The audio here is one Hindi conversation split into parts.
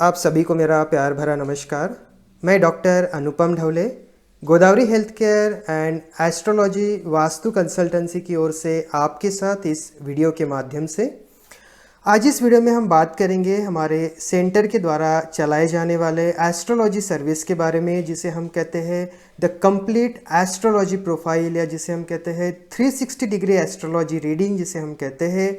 आप सभी को मेरा प्यार भरा नमस्कार। मैं doctor Anupam Dhawale, Godavari health care and astrology vastu consultancy की ओर से आपके साथ इस वीडियो के माध्यम से आज इस वीडियो में हम बात करेंगे हमारे सेंटर के द्वारा चलाए जाने वाले एस्ट्रोलॉजी सर्विस के बारे में, जिसे हम कहते हैं द कंप्लीट एस्ट्रोलॉजी प्रोफाइल, या जिसे हम कहते हैं 360 डिग्री एस्ट्रोलॉजी रीडिंग, जिसे हम कहते हैं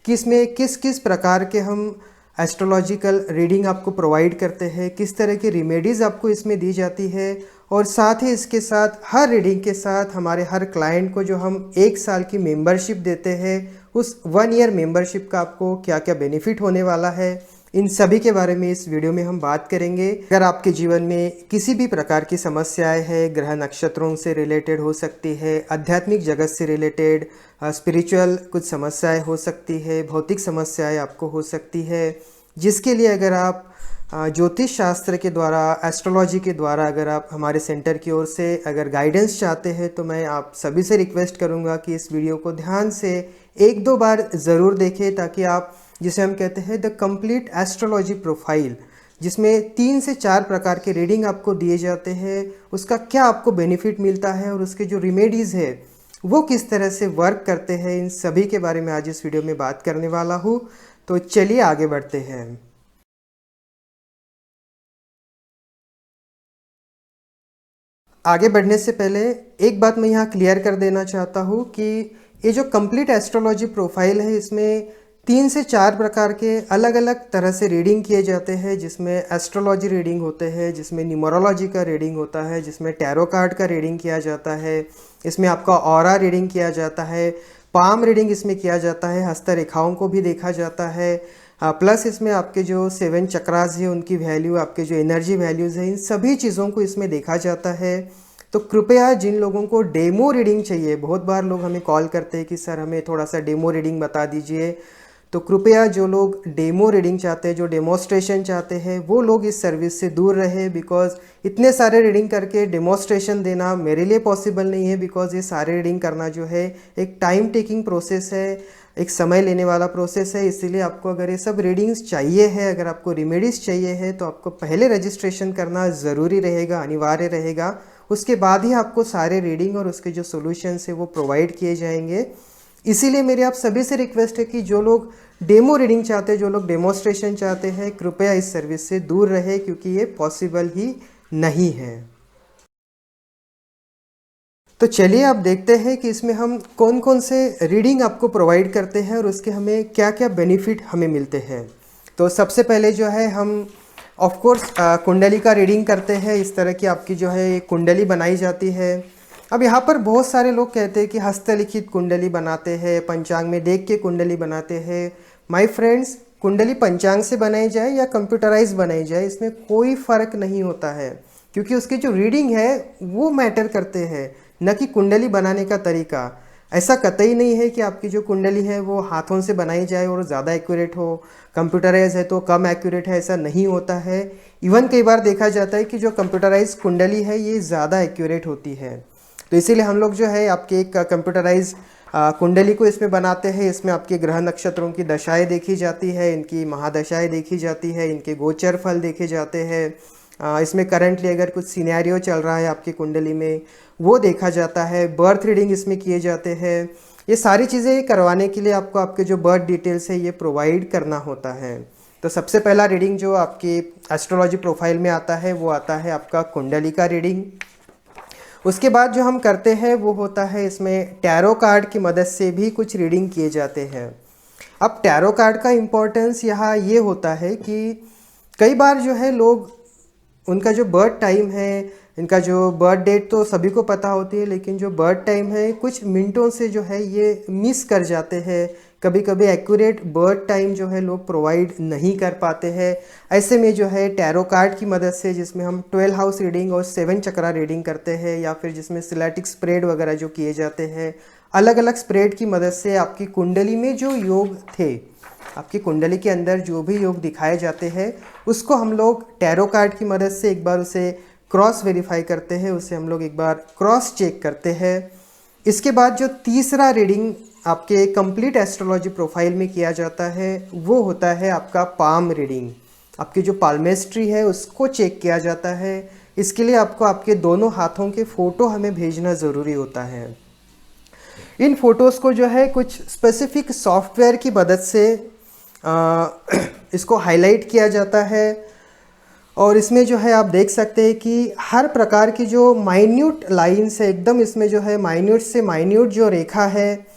कि इसमें किस किस प्रकार के हम एस्ट्रोलॉजिकल रीडिंग आपको प्रोवाइड करते हैं, किस तरह की रेमेडीज़ आपको इसमें दी जाती है, और साथ ही इसके साथ हर रीडिंग के साथ हमारे हर क्लाइंट को जो हम 1 साल की मेंबरशिप देते हैं, उस 1 ईयर मेंबरशिप का आपको क्या क्या बेनिफिट होने वाला है, इन सभी के बारे में इस वीडियो में हम बात करेंगे। अगर आपके जीवन में किसी भी प्रकार की समस्याएं हैं, ग्रह नक्षत्रों से रिलेटेड हो सकती है, आध्यात्मिक जगत से रिलेटेड स्पिरिचुअल कुछ समस्याएं हो सकती है, भौतिक समस्याएं आपको हो सकती है, जिसके लिए अगर आप ज्योतिष शास्त्र के द्वारा, एस्ट्रोलॉजी के द्वारा अगर आप हमारे सेंटर की ओर से अगर गाइडेंस चाहते हैं, तो मैं आप सभी से रिक्वेस्ट करूंगा कि इस वीडियो को ध्यान से 1-2 बार ज़रूर देखें, ताकि आप, जिसे हम कहते हैं द कंप्लीट एस्ट्रोलॉजी प्रोफाइल, जिसमें 3 से 4 प्रकार के रीडिंग आपको दिए जाते हैं, उसका क्या आपको बेनिफिट मिलता है और उसके जो रेमेडीज़ है वो किस तरह से वर्क करते हैं, इन सभी के बारे में आज इस वीडियो में बात करने वाला हूँ। तो चलिए आगे बढ़ते हैं। आगे बढ़ने से पहले एक बात मैं यहाँ क्लियर कर देना चाहता हूँ कि ये जो कंप्लीट एस्ट्रोलॉजी प्रोफाइल है, इसमें 3 से 4 प्रकार के अलग अलग तरह से रीडिंग किए जाते हैं, जिसमें एस्ट्रोलॉजी रीडिंग होते हैं, जिसमें न्यूमरोलॉजी का रीडिंग होता है, जिसमें टैरो कार्ड का रीडिंग किया जाता है, इसमें आपका ऑरा रीडिंग किया जाता है, पाम रीडिंग इसमें किया जाता है, हस्तरेखाओं को भी देखा जाता है, प्लस इसमें आपके जो 7 चक्रास है उनकी वैल्यू, आपके जो एनर्जी वैल्यूज़ हैं, इन सभी चीज़ों को इसमें देखा जाता है। तो कृपया जिन लोगों को डेमो रीडिंग चाहिए, बहुत बार लोग हमें कॉल करते हैं कि सर हमें थोड़ा सा डेमो रीडिंग बता दीजिए, तो कृपया जो लोग डेमो रीडिंग चाहते हैं, जो डेमोस्ट्रेशन चाहते हैं, वो लोग इस सर्विस से दूर रहे, बिकॉज इतने सारे रीडिंग करके डेमोस्ट्रेशन देना मेरे लिए पॉसिबल नहीं है, बिकॉज ये सारे रीडिंग करना जो है एक टाइम टेकिंग प्रोसेस है, एक समय लेने वाला प्रोसेस है। इसीलिए आपको अगर ये सब रीडिंग्स चाहिए है, अगर आपको रेमेडीज़ चाहिए है, तो आपको पहले रजिस्ट्रेशन करना ज़रूरी रहेगा, अनिवार्य रहेगा। उसके बाद ही आपको सारे रीडिंग और उसके जो सॉल्यूशंस है वो प्रोवाइड किए जाएंगे। इसीलिए मेरी आप सभी से रिक्वेस्ट है कि जो लोग डेमो रीडिंग चाहते हैं, जो लोग डेमोस्ट्रेशन चाहते हैं, कृपया इस सर्विस से दूर रहे, क्योंकि ये पॉसिबल ही नहीं है। तो चलिए आप देखते हैं कि इसमें हम कौन कौन से रीडिंग आपको प्रोवाइड करते हैं और उसके हमें क्या क्या बेनिफिट हमें मिलते हैं। तो सबसे पहले जो है हम ऑफ कोर्स कुंडली का रीडिंग करते हैं। इस तरह की आपकी जो है कुंडली बनाई जाती है। अब यहाँ पर बहुत सारे लोग कहते हैं कि हस्तलिखित कुंडली बनाते हैं, पंचांग में देख के कुंडली बनाते हैं। माय फ्रेंड्स, कुंडली पंचांग से बनाई जाए या कंप्यूटराइज बनाई जाए, इसमें कोई फ़र्क नहीं होता है, क्योंकि उसकी जो रीडिंग है वो मैटर करते हैं, न कि कुंडली बनाने का तरीका। ऐसा कतई नहीं है कि आपकी जो कुंडली है वो हाथों से बनाई जाए और ज़्यादा एक्यूरेट हो, कंप्यूटराइज है तो कम एक्यूरेट है, ऐसा नहीं होता है। इवन कई बार देखा जाता है कि जो कंप्यूटराइज कुंडली है ये ज़्यादा एक्यूरेट होती है। तो इसीलिए हम लोग जो है आपके एक कंप्यूटराइज कुंडली को इसमें बनाते हैं। इसमें आपके ग्रह नक्षत्रों की दशाएं देखी जाती है, इनकी महादशाएं देखी जाती है, इनके गोचर फल देखे जाते हैं। इसमें करंटली अगर कुछ सिनेरियो चल रहा है आपकी कुंडली में, वो देखा जाता है। बर्थ रीडिंग इसमें किए जाते हैं। ये सारी चीज़ें करवाने के लिए आपको आपके जो बर्थ डिटेल्स है ये प्रोवाइड करना होता है। तो सबसे पहला रीडिंग जो आपकी एस्ट्रोलॉजी प्रोफाइल में आता है वो आता है आपका कुंडली का रीडिंग। उसके बाद जो हम करते हैं वो होता है, इसमें टैरो कार्ड की मदद से भी कुछ रीडिंग किए जाते हैं। अब टैरो कार्ड का इम्पोर्टेंस यहाँ ये होता है कि कई बार जो है लोग, उनका जो बर्थ टाइम है, इनका जो बर्थ डेट तो सभी को पता होती है, लेकिन जो बर्थ टाइम है कुछ मिनटों से जो है ये मिस कर जाते हैं। कभी कभी एक्यूरेट बर्थ टाइम जो है लोग प्रोवाइड नहीं कर पाते हैं। ऐसे में जो है टैरो कार्ड की मदद से, जिसमें हम 12 हाउस रीडिंग और 7 चक्रा रीडिंग करते हैं, या फिर जिसमें सिलेटिक स्प्रेड वगैरह जो किए जाते हैं, अलग अलग स्प्रेड की मदद से आपकी कुंडली में जो योग थे, आपकी कुंडली के अंदर जो भी योग दिखाए जाते हैं, उसको हम लोग टैरो कार्ड की मदद से एक बार उसे क्रॉस वेरीफाई करते हैं, उसे हम लोग एक बार क्रॉस चेक करते हैं। इसके बाद जो तीसरा रीडिंग आपके कंप्लीट एस्ट्रोलॉजी प्रोफाइल में किया जाता है वो होता है आपका पाम रीडिंग। आपकी जो पाल्मेस्ट्री है उसको चेक किया जाता है। इसके लिए आपको आपके दोनों हाथों के फ़ोटो हमें भेजना ज़रूरी होता है। इन फ़ोटोज़ को जो है कुछ स्पेसिफिक सॉफ्टवेयर की मदद से इसको हाईलाइट किया जाता है, और इसमें जो है आप देख सकते हैं कि हर प्रकार की जो माइन्यूट लाइंस है, एकदम इसमें जो है माइन्यूट से माइन्यूट जो रेखा है,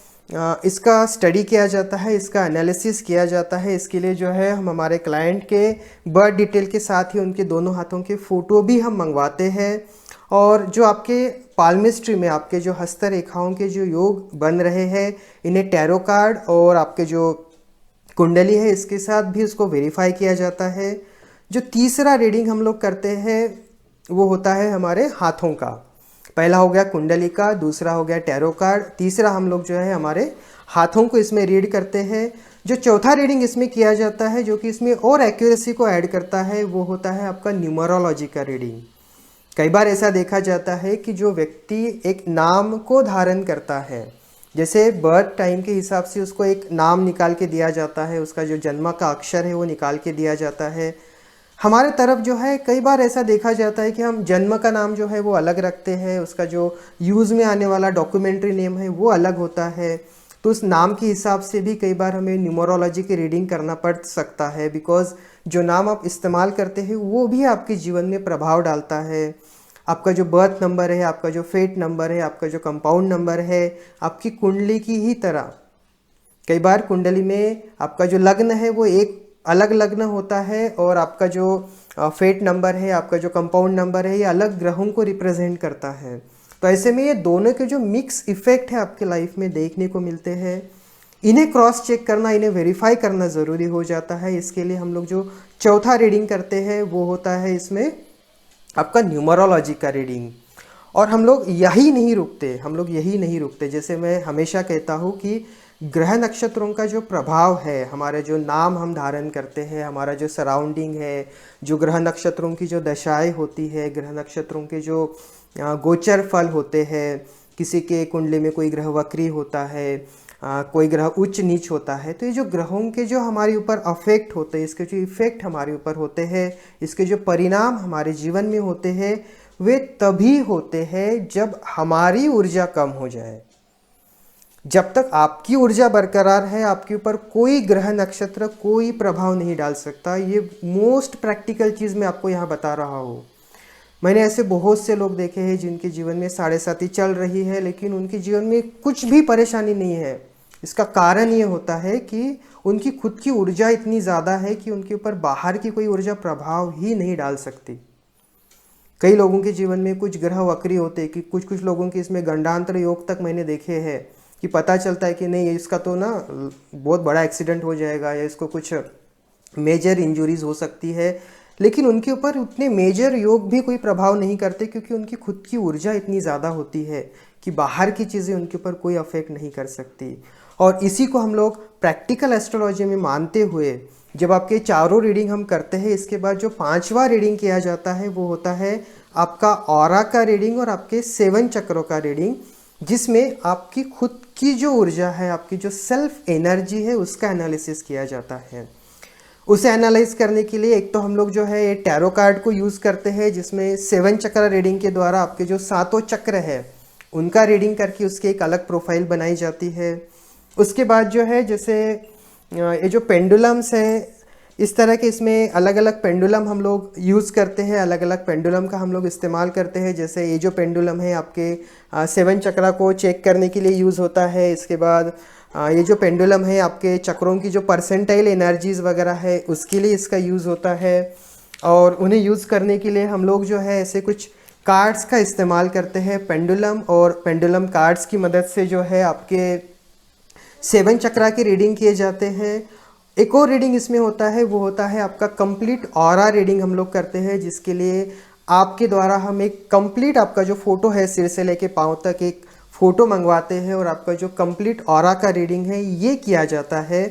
इसका स्टडी किया जाता है, इसका एनालिसिस किया जाता है। इसके लिए जो है हम हमारे क्लाइंट के बर्थ डिटेल के साथ ही उनके दोनों हाथों के फ़ोटो भी हम मंगवाते हैं। और जो आपके पाल्मिस्ट्री में आपके जो हस्तरेखाओं के जो योग बन रहे हैं, इन्हें टैरो कार्ड और आपके जो कुंडली है इसके साथ भी उसको वेरीफाई किया जाता है। जो तीसरा रीडिंग हम लोग करते हैं वो होता है हमारे हाथों का। पहला हो गया कुंडली का, दूसरा हो गया टैरो कार्ड, तीसरा हम लोग जो है हमारे हाथों को इसमें रीड करते हैं। जो चौथा रीडिंग इसमें किया जाता है, जो कि इसमें और एक्यूरेसी को ऐड करता है, वो होता है आपका न्यूमरोलॉजी का रीडिंग। कई बार ऐसा देखा जाता है कि जो व्यक्ति एक नाम को धारण करता है, जैसे बर्थ टाइम के हिसाब से उसको एक नाम निकाल के दिया जाता है, उसका जो जन्म का अक्षर है वो निकाल के दिया जाता है। हमारे तरफ जो है कई बार ऐसा देखा जाता है कि हम जन्म का नाम जो है वो अलग रखते हैं, उसका जो यूज़ में आने वाला डॉक्यूमेंट्री नेम है वो अलग होता है। तो उस नाम के हिसाब से भी कई बार हमें न्यूमरोलॉजी की रीडिंग करना पड़ सकता है, बिकॉज़ जो नाम आप इस्तेमाल करते हैं वो भी आपके जीवन में प्रभाव डालता है। आपका जो बर्थ नंबर है, आपका जो फेट नंबर है, आपका जो कंपाउंड नंबर है, आपकी कुंडली की ही तरह कई बार कुंडली में आपका जो लग्न है वो एक अलग लग्न होता है, और आपका जो फेट नंबर है, आपका जो कंपाउंड नंबर है, ये अलग ग्रहों को रिप्रेजेंट करता है। तो ऐसे में ये दोनों के जो मिक्स इफेक्ट है आपके लाइफ में देखने को मिलते हैं। इन्हें क्रॉस चेक करना, इन्हें वेरीफाई करना ज़रूरी हो जाता है। इसके लिए हम लोग जो चौथा रीडिंग करते हैं वो होता है इसमें आपका न्यूमरोलॉजी का रीडिंग। और हम लोग यही नहीं रुकते, जैसे मैं हमेशा कहता हूँ कि ग्रह नक्षत्रों का जो प्रभाव है, हमारे जो नाम हम धारण करते हैं, हमारा जो सराउंडिंग है, जो ग्रह नक्षत्रों की जो दशाएं होती है, ग्रह नक्षत्रों के जो गोचर फल होते हैं, किसी के कुंडली में कोई ग्रह वक्री होता है, कोई ग्रह उच्च नीच होता है, तो ये जो ग्रहों के जो हमारे ऊपर अफेक्ट होते हैं, इसके जो इफ़ेक्ट हमारे ऊपर होते हैं, इसके जो परिणाम हमारे जीवन में होते हैं, वे तभी होते हैं जब हमारी ऊर्जा कम हो जाए। जब तक आपकी ऊर्जा बरकरार है, आपके ऊपर कोई ग्रह नक्षत्र कोई प्रभाव नहीं डाल सकता। ये मोस्ट प्रैक्टिकल चीज़ मैं आपको यहाँ बता रहा हूँ। मैंने ऐसे बहुत से लोग देखे हैं जिनके जीवन में साढ़े साथी चल रही है, लेकिन उनके जीवन में कुछ भी परेशानी नहीं है। इसका कारण ये होता है कि उनकी खुद की ऊर्जा इतनी ज़्यादा है कि उनके ऊपर बाहर की कोई ऊर्जा प्रभाव ही नहीं डाल सकती। कई लोगों के जीवन में कुछ ग्रह वक्री होते हैं कि कुछ लोगों के इसमें गंडांतर योग तक मैंने देखे हैं कि पता चलता है कि नहीं, इसका तो ना बहुत बड़ा एक्सीडेंट हो जाएगा या इसको कुछ मेजर इंजरीज हो सकती है, लेकिन उनके ऊपर उतने मेजर योग भी कोई प्रभाव नहीं करते, क्योंकि उनकी खुद की ऊर्जा इतनी ज़्यादा होती है कि बाहर की चीज़ें उनके ऊपर कोई अफेक्ट नहीं कर सकती। और इसी को हम लोग प्रैक्टिकल एस्ट्रोलॉजी में मानते हुए जब आपके चारों रीडिंग हम करते हैं, इसके बाद जो पांचवा रीडिंग किया जाता है वो होता है आपका ऑरा का रीडिंग और आपके 7 चक्रों का रीडिंग, जिसमें आपकी खुद की जो ऊर्जा है, आपकी जो सेल्फ एनर्जी है, उसका एनालिसिस किया जाता है। उसे एनालाइज करने के लिए एक तो हम लोग जो है ये टैरो कार्ड को यूज़ करते हैं, जिसमें 7 चक्र रीडिंग के द्वारा आपके जो 7 चक्र है उनका रीडिंग करके उसकी एक अलग प्रोफाइल बनाई जाती है। उसके बाद जो है जैसे ये जो पेंडुलम्स हैं, इस तरह के इसमें अलग अलग पेंडुलम हम लोग यूज़ करते हैं, अलग अलग पेंडुलम का हम लोग इस्तेमाल करते हैं। जैसे ये जो पेंडुलम है आपके 7 चक्रा को चेक करने के लिए यूज़ होता है। इसके बाद ये जो पेंडुलम है आपके चक्रों की जो परसेंटाइल एनर्जीज़ वगैरह है उसके लिए इसका यूज़ होता है। और उन्हें यूज़ करने के लिए हम लोग जो है ऐसे कुछ कार्ड्स का इस्तेमाल करते हैं। पेंडुलम और पेंडुलम कार्ड्स की मदद से जो है आपके 7 चक्रा की रीडिंग किए जाते हैं। एक और रीडिंग इसमें होता है, वो होता है आपका कंप्लीट ऑरा रीडिंग हम लोग करते हैं, जिसके लिए आपके द्वारा हम एक कंप्लीट आपका जो फ़ोटो है सिर से लेके पाँव तक एक फ़ोटो मंगवाते हैं, और आपका जो कंप्लीट ऑरा का रीडिंग है ये किया जाता है।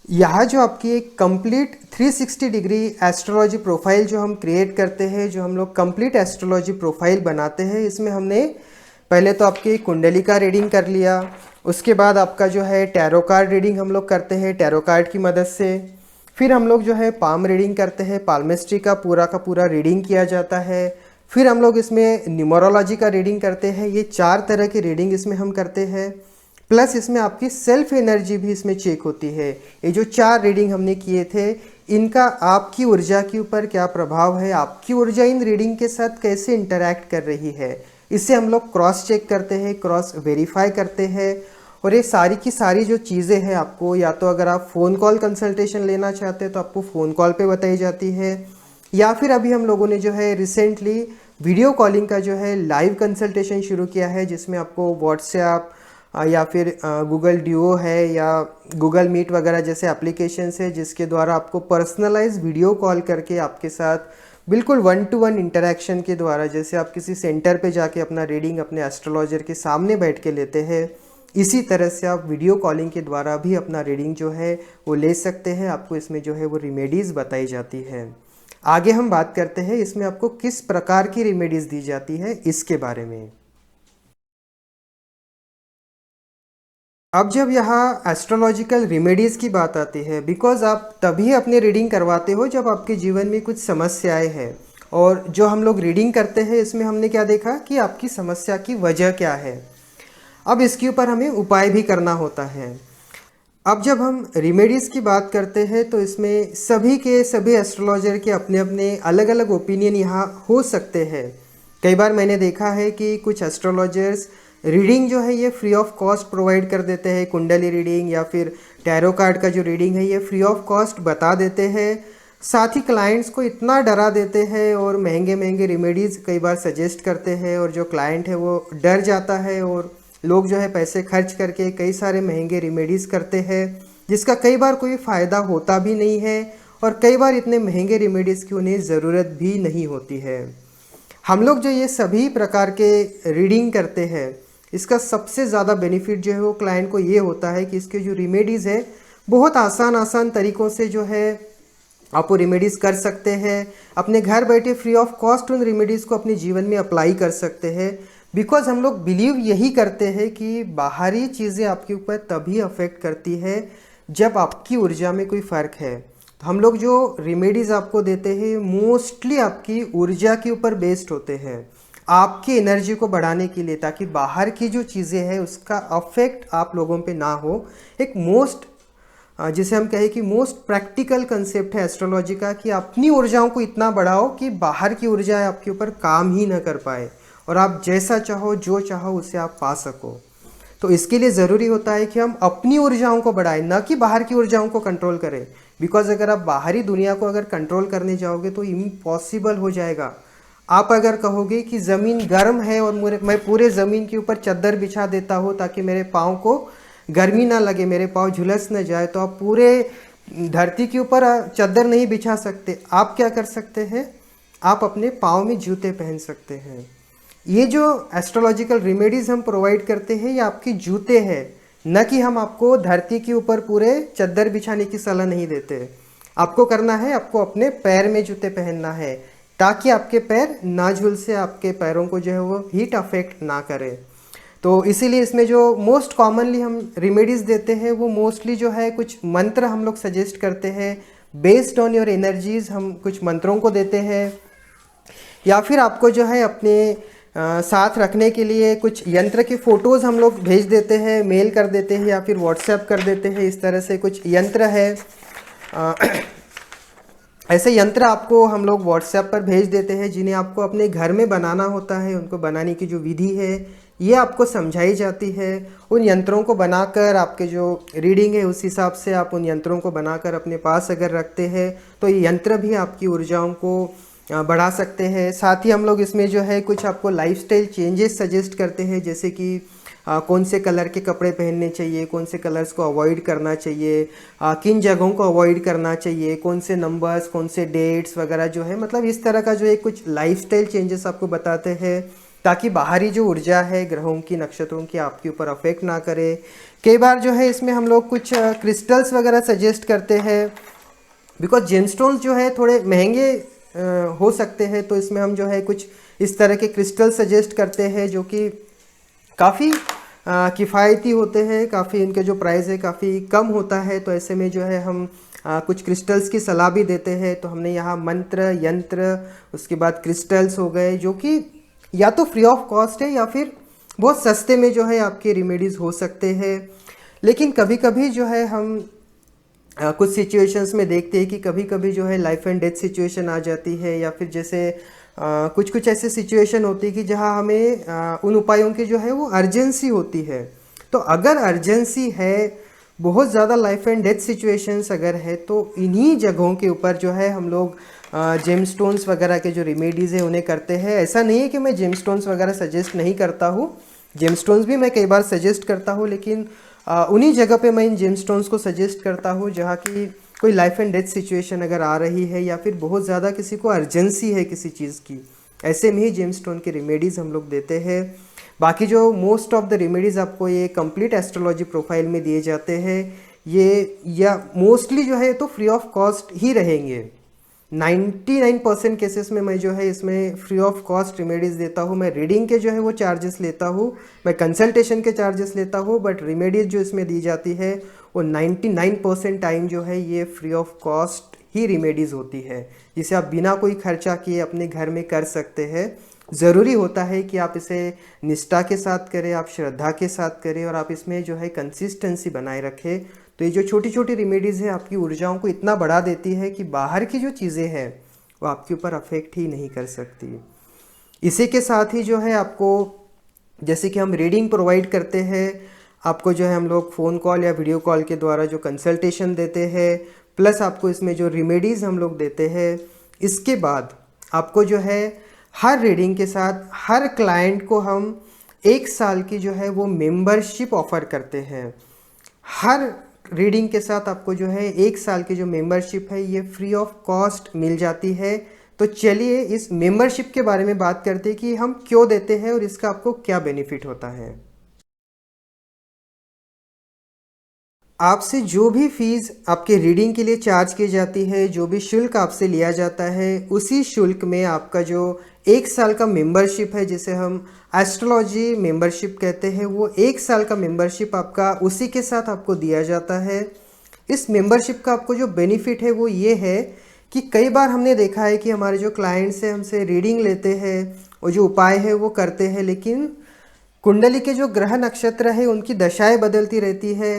यहाँ जो आपकी एक कंप्लीट 360 डिग्री एस्ट्रोलॉजी प्रोफाइल जो हम क्रिएट करते हैं, जो हम लोग कंप्लीट एस्ट्रोलॉजी प्रोफाइल बनाते हैं, इसमें हमने पहले तो आपकी कुंडली का रीडिंग कर लिया, उसके बाद आपका जो है टैरो कार्ड रीडिंग हम लोग करते हैं टैरो कार्ड की मदद से। फिर हम लोग जो है पाम रीडिंग करते हैं, पाल्मिस्ट्री का पूरा रीडिंग किया जाता है। फिर हम लोग इसमें न्यूमरोलॉजी का रीडिंग करते हैं। ये 4 तरह की रीडिंग इसमें हम करते हैं। प्लस इसमें आपकी सेल्फ एनर्जी भी इसमें चेक होती है। ये जो 4 रीडिंग हमने किए थे, इनका आपकी ऊर्जा के ऊपर क्या प्रभाव है, आपकी ऊर्जा इन रीडिंग के साथ कैसे इंटरैक्ट कर रही है, इससे हम लोग क्रॉस चेक करते हैं, क्रॉस वेरीफाई करते हैं। और ये सारी की सारी जो चीज़ें हैं आपको, या तो अगर आप फ़ोन कॉल कंसल्टेशन लेना चाहते हैं तो आपको फ़ोन कॉल पे बताई जाती है, या फिर अभी हम लोगों ने जो है रिसेंटली वीडियो कॉलिंग का जो है लाइव कंसल्टेशन शुरू किया है, जिसमें आपको व्हाट्सएप या फिर गूगल ड्यूओ है या गूगल मीट वगैरह जैसे एप्लीकेशंस है, जिसके द्वारा आपको पर्सनलाइज वीडियो कॉल करके आपके साथ बिल्कुल 1 to 1 इंटरेक्शन के द्वारा, जैसे आप किसी सेंटर पे जाके अपना रीडिंग अपने एस्ट्रोलॉजर के सामने बैठ के लेते हैं, इसी तरह से आप वीडियो कॉलिंग के द्वारा भी अपना रीडिंग जो है वो ले सकते हैं। आपको इसमें जो है वो रेमेडीज़ बताई जाती है। आगे हम बात करते हैं इसमें आपको किस प्रकार की रेमेडीज़ दी जाती है इसके बारे में। अब जब यहाँ एस्ट्रोलॉजिकल रेमेडीज़ की बात आती है, बिकॉज़ आप तभी अपनी रीडिंग करवाते हो जब आपके जीवन में कुछ समस्याएं हैं, और जो हम लोग रीडिंग करते हैं इसमें हमने क्या देखा कि आपकी समस्या की वजह क्या है। अब इसके ऊपर हमें उपाय भी करना होता है। अब जब हम रेमेडीज़ की बात करते हैं तो इसमें सभी के सभी एस्ट्रोलॉजर के अपने अपने अलग अलग ओपिनियन यहाँ हो सकते हैं। कई बार मैंने देखा है कि कुछ एस्ट्रोलॉजर्स रीडिंग जो है ये फ्री ऑफ कॉस्ट प्रोवाइड कर देते हैं, कुंडली रीडिंग या फिर टैरो कार्ड का जो रीडिंग है ये फ्री ऑफ कॉस्ट बता देते हैं। साथ ही क्लाइंट्स को इतना डरा देते हैं और महंगे महंगे रेमेडीज़ कई बार सजेस्ट करते हैं, और जो क्लाइंट है वो डर जाता है और लोग जो है पैसे खर्च करके कई सारे महंगे रेमेडीज़ करते हैं, जिसका कई बार कोई फ़ायदा होता भी नहीं है, और कई बार इतने महंगे रेमेडीज़ की उन्हें ज़रूरत भी नहीं होती है। हम लोग जो ये सभी प्रकार के रीडिंग करते हैं, इसका सबसे ज़्यादा बेनिफिट जो है वो क्लाइंट को ये होता है कि इसके जो रेमेडीज़ है बहुत आसान तरीक़ों से जो है आप वो रेमेडीज़ कर सकते हैं। अपने घर बैठे फ्री ऑफ कॉस्ट उन रेमेडीज़ को अपने जीवन में अप्लाई कर सकते हैं। बिकॉज़ हम लोग बिलीव यही करते हैं कि बाहरी चीज़ें आपके ऊपर तभी अफेक्ट करती है जब आपकी ऊर्जा में कोई फ़र्क है। तो हम लोग जो रेमेडीज़ आपको देते हैं मोस्टली आपकी ऊर्जा के ऊपर बेस्ड होते हैं, आपकी एनर्जी को बढ़ाने के लिए, ताकि बाहर की जो चीज़ें हैं उसका अफेक्ट आप लोगों पे ना हो। एक जिसे हम कहें कि मोस्ट प्रैक्टिकल कंसेप्ट है एस्ट्रोलॉजी का, कि अपनी ऊर्जाओं को इतना बढ़ाओ कि बाहर की ऊर्जा आपके ऊपर काम ही ना कर पाए, और आप जैसा चाहो जो चाहो उसे आप पा सको। तो इसके लिए ज़रूरी होता है कि हम अपनी ऊर्जाओं को बढ़ाएं, ना कि बाहर की ऊर्जाओं को कंट्रोल करें। बिकॉज अगर आप बाहरी दुनिया को अगर कंट्रोल करने जाओगे तो इम्पॉसिबल हो जाएगा। आप अगर कहोगे कि ज़मीन गर्म है और मैं पूरे ज़मीन के ऊपर चादर बिछा देता हूँ ताकि मेरे पाँव को गर्मी ना लगे, मेरे पाँव झुलस न जाए, तो आप पूरे धरती के ऊपर चादर नहीं बिछा सकते। आप क्या कर सकते हैं, आप अपने पाँव में जूते पहन सकते हैं। ये जो एस्ट्रोलॉजिकल रेमेडीज़ हम प्रोवाइड करते हैं ये आपके जूते हैं, न कि हम आपको धरती के ऊपर पूरे चादर बिछाने की सलाह नहीं देते। आपको करना है, आपको अपने पैर में जूते पहनना है ताकि आपके पैर ना झुल से, आपके पैरों को जो है वो हीट अफेक्ट ना करे। तो इसीलिए इसमें जो मोस्ट कॉमनली हम रेमेडीज़ देते हैं वो मोस्टली जो है कुछ मंत्र हम लोग सजेस्ट करते हैं। बेस्ड ऑन योर एनर्जीज़ हम कुछ मंत्रों को देते हैं, या फिर आपको जो है अपने साथ रखने के लिए कुछ यंत्र के फ़ोटोज़ हम लोग भेज देते हैं, मेल कर देते हैं या फिर व्हाट्सएप कर देते हैं। इस तरह से कुछ यंत्र है, ऐसे यंत्र आपको हम लोग व्हाट्सएप पर भेज देते हैं जिन्हें आपको अपने घर में बनाना होता है। उनको बनाने की जो विधि है ये आपको समझाई जाती है। उन यंत्रों को बनाकर आपके जो रीडिंग है उस हिसाब से आप उन यंत्रों को बनाकर अपने पास अगर रखते हैं तो ये यंत्र भी आपकी ऊर्जाओं को बढ़ा सकते हैं। साथ ही हम लोग इसमें जो है कुछ आपको लाइफस्टाइल चेंजेस सजेस्ट करते हैं, जैसे कि कौन से कलर के कपड़े पहनने चाहिए, कौन से कलर्स को अवॉइड करना चाहिए, किन जगहों को अवॉइड करना चाहिए, कौन से नंबर्स, कौन से डेट्स वगैरह जो है, मतलब इस तरह का जो है कुछ लाइफस्टाइल चेंजेस आपको बताते हैं ताकि बाहरी जो ऊर्जा है ग्रहों की, नक्षत्रों की आपके ऊपर अफेक्ट ना करे। कई बार जो है इसमें हम लोग कुछ क्रिस्टल्स वगैरह सजेस्ट करते हैं, बिकॉज जेमस्टोन्स जो है थोड़े महंगे हो सकते हैं, तो इसमें हम जो है कुछ इस तरह के क्रिस्टल सजेस्ट करते हैं जो कि काफ़ी किफ़ायती होते हैं, काफ़ी इनके जो प्राइस है काफ़ी कम होता है। तो ऐसे में जो है हम कुछ क्रिस्टल्स की सलाह भी देते हैं। तो हमने यहाँ मंत्र, यंत्र, उसके बाद क्रिस्टल्स हो गए, जो कि या तो फ्री ऑफ कॉस्ट है या फिर बहुत सस्ते में जो है आपके रेमेडीज़ हो सकते हैं। लेकिन कभी कभी जो है हम कुछ सिचुएशंस में देखते हैं कि कभी कभी जो है लाइफ एंड डेथ सिचुएशन आ जाती है, या फिर जैसे कुछ कुछ ऐसे सिचुएशन होती है कि जहां हमें उन उपायों की जो है वो अर्जेंसी होती है। तो अगर अर्जेंसी है, बहुत ज़्यादा लाइफ एंड डेथ सिचुएशंस अगर है, तो इन्हीं जगहों के ऊपर जो है हम लोग जेमस्टोन्स वगैरह के जो रेमेडीज़ है उन्हें करते हैं। ऐसा नहीं है कि मैं जेमस्टोन्स वगैरह सजेस्ट नहीं करता हूँ, जेमस्टोन्स भी मैं कई बार सजेस्ट करता हूँ, लेकिन उन्हीं जगह पे मैं इन जेमस्टोन्स को सजेस्ट करता हूँ जहाँ की कोई लाइफ एंड डेथ सिचुएशन अगर आ रही है, या फिर बहुत ज़्यादा किसी को अर्जेंसी है किसी चीज़ की, ऐसे में ही जेमस्टोन की रेमेडीज़ हम लोग देते हैं। बाकी जो मोस्ट ऑफ द रेमेडीज़ आपको ये कंप्लीट एस्ट्रोलॉजी प्रोफाइल में दिए जाते हैं, ये या मोस्टली जो है तो फ्री ऑफ कॉस्ट ही रहेंगे। 99% केसेस में मैं जो है इसमें फ्री ऑफ कॉस्ट रेमेडीज़ देता हूँ। मैं रीडिंग के जो है वो चार्जेस लेता हूँ, मैं कंसल्टेशन के चार्जेस लेता हूँ, बट रेमेडीज़ जो इसमें दी जाती है वो 99% टाइम जो है ये free of cost he remedies होती है, जिसे आप बिना कोई खर्चा किए अपने घर में कर सकते हैं। ज़रूरी होता है कि आप इसे निष्ठा के साथ करें, आप श्रद्धा के साथ करें, और आप इसमें जो है कंसिस्टेंसी बनाए रखें। तो ये जो छोटी छोटी रेमेडीज़ है आपकी ऊर्जाओं को इतना बढ़ा देती है कि बाहर की जो चीज़ें हैं वो आपके ऊपर अफेक्ट ही नहीं कर सकती। इसी के साथ ही जो है आपको, जैसे कि हम रीडिंग प्रोवाइड करते हैं, आपको जो है हम लोग फ़ोन कॉल या वीडियो कॉल के द्वारा जो कंसल्टेशन देते हैं, प्लस आपको इसमें जो रेमेडीज़ हम लोग देते हैं, इसके बाद आपको जो है हर रीडिंग के साथ हर क्लाइंट को हम 1 साल की जो है वो मेंबरशिप ऑफ़र करते हैं। हर रीडिंग के साथ आपको जो है 1 साल की जो मेंबरशिप है ये फ्री ऑफ कॉस्ट मिल जाती है। तो चलिए इस मेंबरशिप के बारे में बात करते हैं कि हम क्यों देते हैं और इसका आपको क्या बेनिफिट होता है। आपसे जो भी फीस आपके रीडिंग के लिए चार्ज की जाती है, जो भी शुल्क आपसे लिया जाता है, उसी शुल्क में आपका जो 1 साल का मेंबरशिप है, जिसे हम एस्ट्रोलॉजी मेंबरशिप कहते हैं, वो 1 साल का मेंबरशिप आपका उसी के साथ आपको दिया जाता है। इस मेंबरशिप का आपको जो बेनिफिट है वो ये है कि कई बार हमने देखा है कि हमारे जो क्लाइंट्स हैं हमसे रीडिंग लेते हैं और जो उपाय है वो करते हैं, लेकिन कुंडली के जो ग्रह नक्षत्र है उनकी दशाएं बदलती रहती है।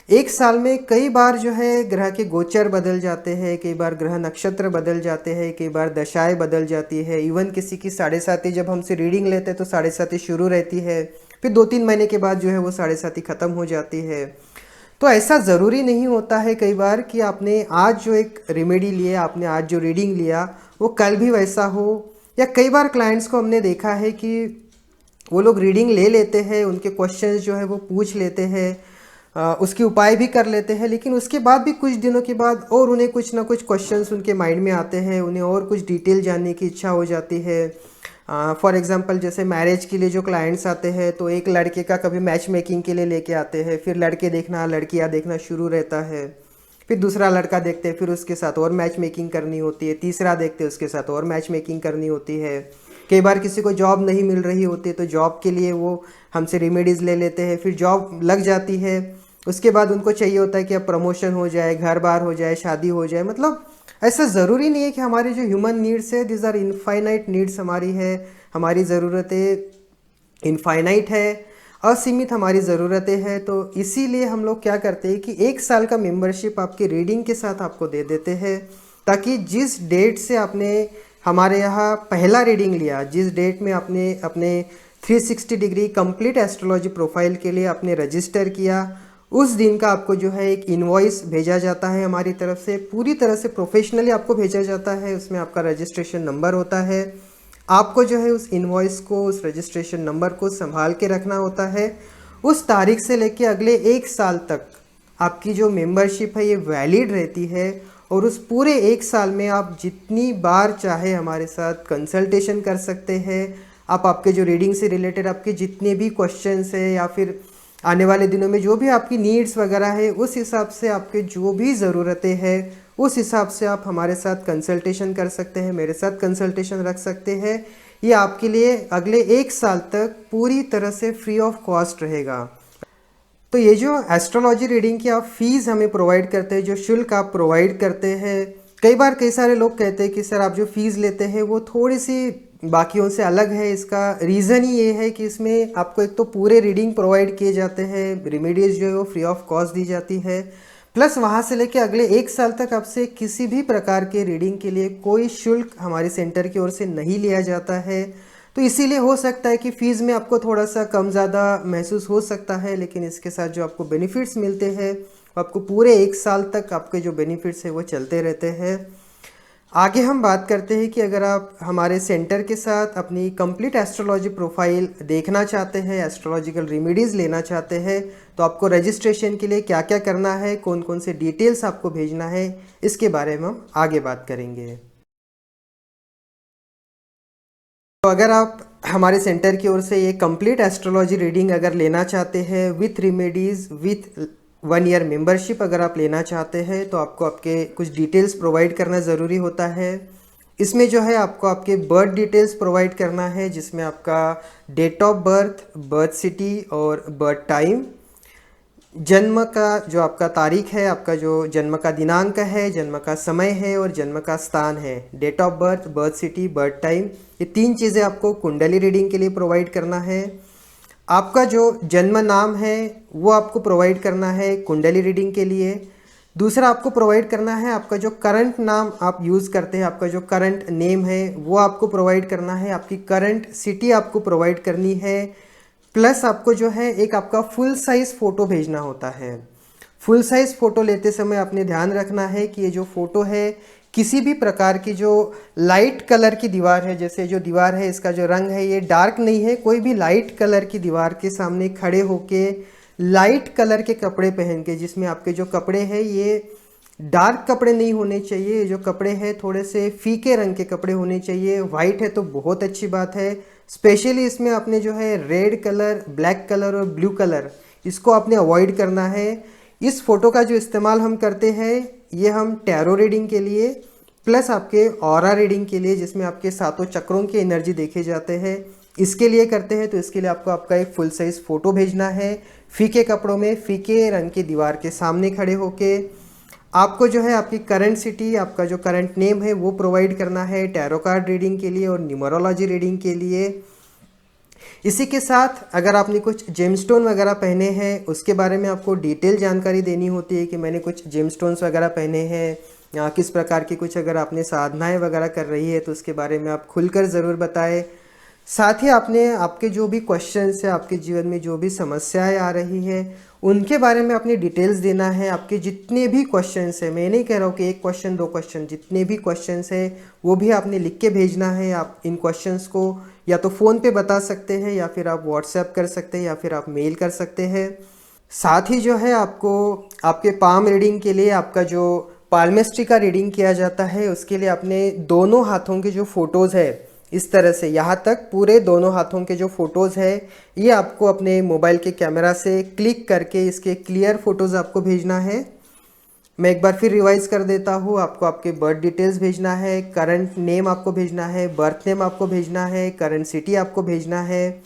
1 साल में कई बार जो है ग्रह के गोचर बदल जाते हैं, कई बार ग्रह नक्षत्र बदल जाते हैं, कई बार दशाएं बदल जाती है। इवन किसी की 7.5 जब हमसे रीडिंग लेते हैं तो 7.5 शुरू रहती है, फिर 2-3 महीने के बाद जो है वो 7.5 ख़त्म हो जाती है। तो ऐसा ज़रूरी नहीं होता है कई बार कि आपने आज जो एक रेमेडी लिया, आपने आज जो रीडिंग लिया वो कल भी वैसा हो। या कई बार क्लाइंट्स को हमने देखा है कि वो लोग रीडिंग ले लेते हैं, उनके क्वेश्चंस जो है वो पूछ लेते हैं, उसके उपाय भी कर लेते हैं, लेकिन उसके बाद भी कुछ दिनों के बाद और उन्हें कुछ ना कुछ क्वेश्चंस उनके माइंड में आते हैं, उन्हें और कुछ डिटेल जानने की इच्छा हो जाती है। फॉर एग्जांपल जैसे मैरिज के लिए जो क्लाइंट्स आते हैं तो एक लड़के का कभी मैच मेकिंग के लिए लेके आते हैं, फिर लड़के देखना लड़कियां देखना शुरू रहता है, फिर दूसरा लड़का देखते हैं, फिर उसके साथ और मैच मेकिंग करनी होती है, तीसरा देखते हैं उसके साथ और मैच मेकिंग करनी होती है। कई बार किसी को जॉब नहीं मिल रही होती है तो जॉब के लिए वो हमसे रेमेडीज़ ले लेते हैं, फिर जॉब लग जाती है, उसके बाद उनको चाहिए होता है कि अब प्रमोशन हो जाए, घर बार हो जाए, शादी हो जाए। मतलब ऐसा ज़रूरी नहीं है कि हमारी जो ह्यूमन नीड्स है, दिस आर इनफाइनाइट नीड्स हमारी है, हमारी ज़रूरतें इनफाइनाइट है, असीमित हमारी ज़रूरतें हैं। तो इसीलिए हम लोग क्या करते हैं कि 1 साल का मेंबरशिप आपकी रीडिंग के साथ आपको दे देते हैं, ताकि जिस डेट से आपने हमारे यहाँ पहला रीडिंग लिया, जिस डेट में आपने अपने 360 डिग्री कंप्लीट एस्ट्रोलॉजी प्रोफाइल के लिए आपने रजिस्टर किया, उस दिन का आपको जो है एक इनवॉइस भेजा जाता है हमारी तरफ से, पूरी तरह से प्रोफेशनली आपको भेजा जाता है। उसमें आपका रजिस्ट्रेशन नंबर होता है, आपको जो है उस इनवॉइस को, उस रजिस्ट्रेशन नंबर को संभाल के रखना होता है। उस तारीख से लेके अगले 1 साल तक आपकी जो मेंबरशिप है ये वैलिड रहती है, और उस पूरे 1 साल में आप जितनी बार चाहे हमारे साथ कंसल्टेशन कर सकते हैं। आप आपके जो रीडिंग से रिलेटेड आपके जितने भी क्वेश्चंस हैं, या फिर आने वाले दिनों में जो भी आपकी नीड्स वगैरह है, उस हिसाब से आपके जो भी ज़रूरतें हैं, उस हिसाब से आप हमारे साथ कंसल्टेशन कर सकते हैं, मेरे साथ कंसल्टेशन रख सकते हैं। ये आपके लिए अगले 1 साल तक पूरी तरह से फ्री ऑफ कॉस्ट रहेगा। तो ये जो एस्ट्रोलॉजी रीडिंग की आप फीस हमें प्रोवाइड करते हैं, जो शुल्क आप प्रोवाइड करते हैं, कई बार कई सारे लोग कहते हैं कि सर आप जो फीस लेते हैं वो थोड़ी सी बाकियों से अलग है। इसका रीज़न ही ये है कि इसमें आपको एक तो पूरे रीडिंग प्रोवाइड किए जाते हैं, रेमेडीज़ जो है वो फ्री ऑफ कॉस्ट दी जाती है, प्लस वहाँ से लेके अगले 1 साल तक आपसे किसी भी प्रकार के रीडिंग के लिए कोई शुल्क हमारे सेंटर की ओर से नहीं लिया जाता है। तो इसीलिए हो सकता है कि फ़ीस में आपको थोड़ा सा कम ज़्यादा महसूस हो सकता है, लेकिन इसके साथ जो आपको बेनिफिट्स मिलते हैं आपको पूरे 1 साल तक आपके जो बेनिफिट्स है वो चलते रहते हैं। आगे हम बात करते हैं कि अगर आप हमारे सेंटर के साथ अपनी कंप्लीट एस्ट्रोलॉजी प्रोफाइल देखना चाहते हैं, एस्ट्रोलॉजिकल रेमेडीज़ लेना चाहते हैं, तो आपको रजिस्ट्रेशन के लिए क्या क्या करना है, कौन कौन से डिटेल्स आपको भेजना है, इसके बारे में हम आगे बात करेंगे। तो अगर आप हमारे सेंटर की ओर से ये कंप्लीट एस्ट्रोलॉजी रीडिंग अगर लेना चाहते हैं with remedies, with 1 year membership अगर आप लेना चाहते हैं, तो आपको आपके कुछ डिटेल्स प्रोवाइड करना ज़रूरी होता है। इसमें जो है आपको आपके बर्थ डिटेल्स प्रोवाइड करना है, जिसमें आपका date of birth, birth city और बर्थ टाइम, जन्म का जो आपका तारीख है, आपका जो जन्म का दिनांक है, जन्म का समय है और जन्म का स्थान है, date of birth, birth city, birth time, ये 3 चीज़ें आपको कुंडली रीडिंग के लिए प्रोवाइड करना है। आपका जो जन्म नाम है वो आपको प्रोवाइड करना है कुंडली रीडिंग के लिए। दूसरा आपको प्रोवाइड करना है आपका जो करंट नाम आप यूज़ करते हैं, आपका जो करंट नेम है वो आपको प्रोवाइड करना है। आपकी करंट सिटी आपको प्रोवाइड करनी है, प्लस आपको जो है एक आपका फुल साइज़ फ़ोटो भेजना होता है। फुल साइज़ फ़ोटो लेते समय आपने ध्यान रखना है कि ये जो फ़ोटो है किसी भी प्रकार की जो लाइट कलर की दीवार है, जैसे जो दीवार है इसका जो रंग है ये डार्क नहीं है, कोई भी लाइट कलर की दीवार के सामने खड़े होके लाइट कलर के कपड़े पहन के, जिसमें आपके जो कपड़े हैं ये डार्क कपड़े नहीं होने चाहिए, जो कपड़े हैं थोड़े से फीके रंग के कपड़े होने चाहिए। वाइट है तो बहुत अच्छी बात है, स्पेशली इसमें आपने जो है रेड कलर, ब्लैक कलर और ब्लू कलर इसको आपने अवॉइड करना है। इस फ़ोटो का जो इस्तेमाल हम करते हैं ये हम टैरो रीडिंग के लिए प्लस आपके ऑरा रीडिंग के लिए, जिसमें आपके 7 चक्रों की एनर्जी देखे जाते हैं, इसके लिए करते हैं। तो इसके लिए आपको आपका एक फुल साइज़ फ़ोटो भेजना है, फीके कपड़ों में, फीके रंग की दीवार के सामने खड़े होके। आपको जो है आपकी करंट सिटी, आपका जो करंट नेम है वो प्रोवाइड करना है टैरो कार्ड रीडिंग के लिए और न्यूमरोलॉजी रीडिंग के लिए। इसी के साथ अगर आपने कुछ जेमस्टोन वगैरह पहने हैं उसके बारे में आपको डिटेल जानकारी देनी होती है कि मैंने कुछ जेमस्टोन्स वगैरह पहने हैं, या किस प्रकार की कुछ अगर आपने साधनाएं वगैरह कर रही है तो उसके बारे में आप खुलकर ज़रूर बताएं। साथ ही आपने आपके जो भी क्वेश्चंस है, आपके जीवन में जो भी समस्याएं आ रही है उनके बारे में अपनी डिटेल्स देना है। आपके जितने भी क्वेश्चंस हैं, मैं नहीं कह रहा हूँ कि 1 क्वेश्चन 2 क्वेश्चन, जितने भी क्वेश्चंस हैं वो भी आपने लिख के भेजना है। आप इन क्वेश्चंस को या तो फ़ोन पे बता सकते हैं, या फिर आप व्हाट्सएप कर सकते हैं, या फिर आप मेल कर सकते हैं। साथ ही जो है आपको आपके पाम रीडिंग के लिए, आपका जो पाल्मेस्ट्री का रीडिंग किया जाता है उसके लिए अपने दोनों हाथों के जो फ़ोटोज़ है, इस तरह से यहाँ तक पूरे दोनों हाथों के जो फ़ोटोज़ है ये आपको अपने मोबाइल के कैमरा से क्लिक करके इसके क्लियर फ़ोटोज़ आपको भेजना है। मैं एक बार फिर रिवाइज़ कर देता हूँ, आपको आपके बर्थ डिटेल्स भेजना है, करंट नेम आपको भेजना है, बर्थ नेम आपको भेजना है, करंट सिटी आपको भेजना है।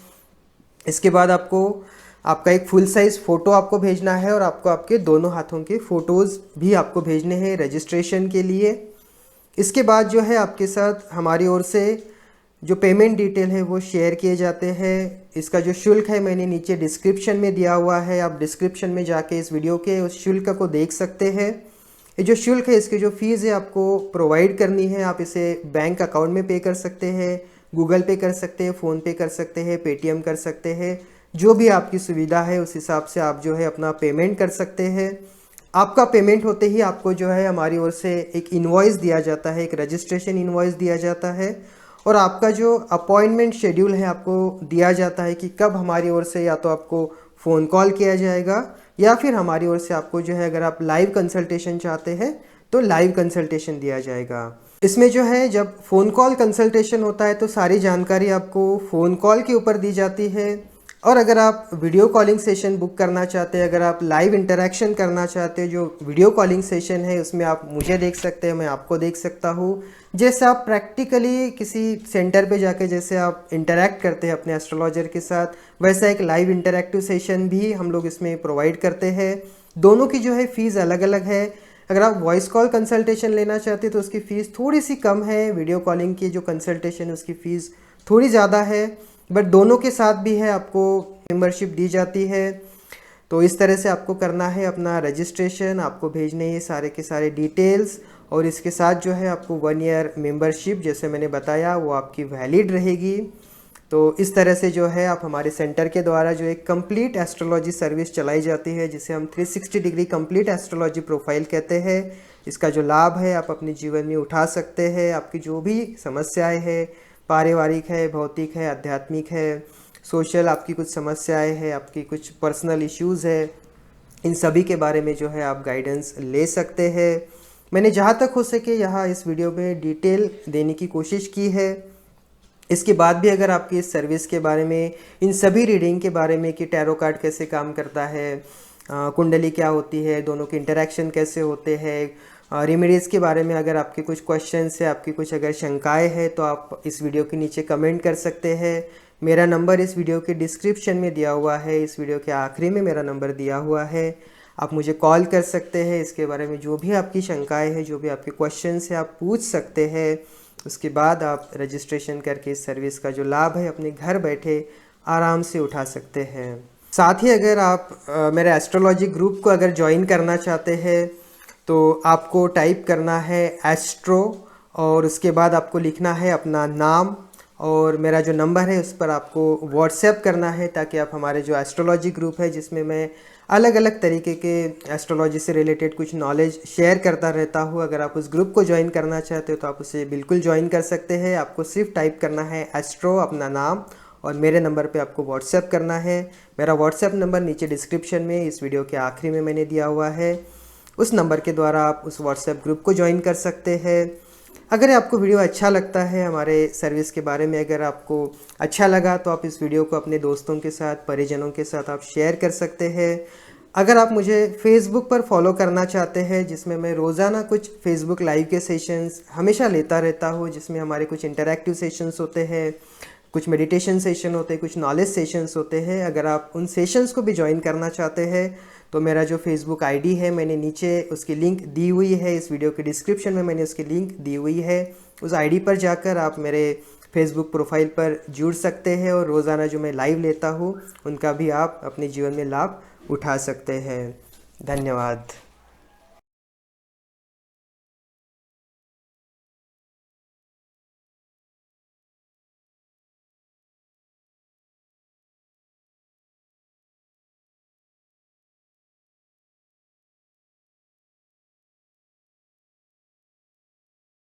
इसके बाद आपको आपका एक फुल साइज़ फ़ोटो आपको भेजना है और आपको आपके दोनों हाथों के फ़ोटोज़ भी आपको भेजने हैं रजिस्ट्रेशन के लिए। इसके बाद जो है आपके साथ हमारी ओर से जो पेमेंट डिटेल है वो शेयर किए जाते हैं। इसका जो शुल्क है मैंने नीचे डिस्क्रिप्शन में दिया हुआ है, आप डिस्क्रिप्शन में जाके इस वीडियो के उस शुल्क को देख सकते हैं। ये जो शुल्क है इसकी जो फ़ीस है आपको प्रोवाइड करनी है। आप इसे बैंक अकाउंट में पे कर सकते हैं, गूगल पे कर सकते हैं, फ़ोन पे कर सकते हैं, पेटीएम कर सकते हैं, जो भी आपकी सुविधा है उस हिसाब से आप जो है अपना पेमेंट कर सकते हैं। आपका पेमेंट होते ही आपको जो है हमारी ओर से एक इनवॉइस दिया जाता है, एक रजिस्ट्रेशन इनवॉइस दिया जाता है, और आपका जो अपॉइंटमेंट शेड्यूल है आपको दिया जाता है कि कब हमारी ओर से या तो आपको फ़ोन कॉल किया जाएगा या फिर हमारी ओर से आपको जो है अगर आप लाइव कंसल्टेशन चाहते हैं तो लाइव कंसल्टेशन दिया जाएगा। इसमें जो है जब फ़ोन कॉल कंसल्टेशन होता है तो सारी जानकारी आपको फ़ोन कॉल के ऊपर दी जाती है, और अगर आप वीडियो कॉलिंग सेशन बुक करना चाहते हैं, अगर आप लाइव इंटरेक्शन करना चाहते हो, जो वीडियो कॉलिंग सेशन है उसमें आप मुझे देख सकते हैं, मैं आपको देख सकता हूँ। जैसे आप प्रैक्टिकली किसी सेंटर पे जाके जैसे आप इंटरेक्ट करते हैं अपने एस्ट्रोलॉजर के साथ, वैसा एक लाइव इंटरेक्टिव सेशन भी हम लोग इसमें प्रोवाइड करते हैं। दोनों की जो है फ़ीस अलग अलग है। अगर आप वॉइस कॉल कंसल्टेशन लेना चाहते हैं तो उसकी फ़ीस थोड़ी सी कम है, वीडियो कॉलिंग की जो कंसल्टेशन है उसकी फ़ीस थोड़ी ज़्यादा है, बट दोनों के साथ भी है आपको मेंबरशिप दी जाती है। तो इस तरह से आपको करना है अपना रजिस्ट्रेशन, आपको भेजने हैं सारे के सारे डिटेल्स, और इसके साथ जो है आपको 1 ईयर मेंबरशिप जैसे मैंने बताया वो आपकी वैलिड रहेगी। तो इस तरह से जो है आप हमारे सेंटर के द्वारा जो एक कंप्लीट एस्ट्रोलॉजी सर्विस चलाई जाती है, जिसे हम 360 डिग्री कंप्लीट एस्ट्रोलॉजी प्रोफाइल कहते हैं। इसका जो लाभ है आप अपने जीवन में उठा सकते हैं। आपकी जो भी समस्याएं हैं, पारिवारिक है, भौतिक है, आध्यात्मिक है, सोशल आपकी कुछ समस्याएं हैं, आपकी कुछ पर्सनल इश्यूज़ है, इन सभी के बारे में जो है आप गाइडेंस ले सकते हैं। मैंने जहाँ तक हो सके यहाँ इस वीडियो में डिटेल देने की कोशिश की है। इसके बाद भी अगर आपकी इस सर्विस के बारे में, इन सभी रीडिंग के बारे में कि टैरो कार्ड कैसे काम करता है, कुंडली क्या होती है, दोनों के इंटरेक्शन कैसे होते हैं, रेमेडीज़ के बारे में अगर आपके कुछ क्वेश्चंस है, आपकी कुछ अगर शंकाएं हैं, तो आप इस वीडियो के नीचे कमेंट कर सकते हैं। मेरा नंबर इस वीडियो के डिस्क्रिप्शन में दिया हुआ है, इस वीडियो के आखिरी में मेरा नंबर दिया हुआ है, आप मुझे कॉल कर सकते हैं। इसके बारे में जो भी आपकी शंकाएँ हैं, जो भी आपके क्वेश्चंस हैं, आप पूछ सकते हैं। उसके बाद आप रजिस्ट्रेशन करके इस सर्विस का जो लाभ है अपने घर बैठे आराम से उठा सकते हैं। साथ ही अगर आप मेरे एस्ट्रोलॉजी ग्रुप को अगर ज्वाइन करना चाहते हैं तो आपको टाइप करना है एस्ट्रो, और उसके बाद आपको लिखना है अपना नाम, और मेरा जो नंबर है उस पर आपको व्हाट्सएप करना है, ताकि आप हमारे जो एस्ट्रोलॉजी ग्रुप है जिसमें मैं अलग अलग तरीके के एस्ट्रोलॉजी से रिलेटेड कुछ नॉलेज शेयर करता रहता हूँ, अगर आप उस ग्रुप को ज्वाइन करना चाहते हो तो आप उसे बिल्कुल ज्वाइन कर सकते हैं। आपको सिर्फ टाइप करना है एस्ट्रो, अपना नाम, और मेरे नंबर पे आपको व्हाट्सएप करना है। मेरा व्हाट्सएप नंबर नीचे डिस्क्रिप्शन में इस वीडियो के आखिरी में मैंने दिया हुआ है। उस नंबर के द्वारा आप उस व्हाट्सएप ग्रुप को ज्वाइन कर सकते हैं। अगर आपको वीडियो अच्छा लगता है, हमारे सर्विस के बारे में अगर आपको अच्छा लगा, तो आप इस वीडियो को अपने दोस्तों के साथ, परिजनों के साथ आप शेयर कर सकते हैं। अगर आप मुझे फेसबुक पर फॉलो करना चाहते हैं, जिसमें मैं रोज़ाना कुछ फेसबुक लाइव के सेशंस हमेशा लेता रहता हूँ, जिसमें हमारे कुछ इंटरैक्टिव सेशंस होते हैं, कुछ मेडिटेशन सेशन होते हैं, कुछ नॉलेज सेशंस होते हैं। अगर आप उन सेशंस को भी ज्वाइन करना चाहते हैं तो मेरा जो फेसबुक आईडी है मैंने नीचे उसकी लिंक दी हुई है, इस वीडियो के डिस्क्रिप्शन में मैंने उसकी लिंक दी हुई है। उस आईडी पर जाकर आप मेरे फेसबुक प्रोफाइल पर जुड़ सकते हैं, और रोज़ाना जो मैं लाइव लेता हूँ उनका भी आप अपने जीवन में लाभ उठा सकते हैं। धन्यवाद।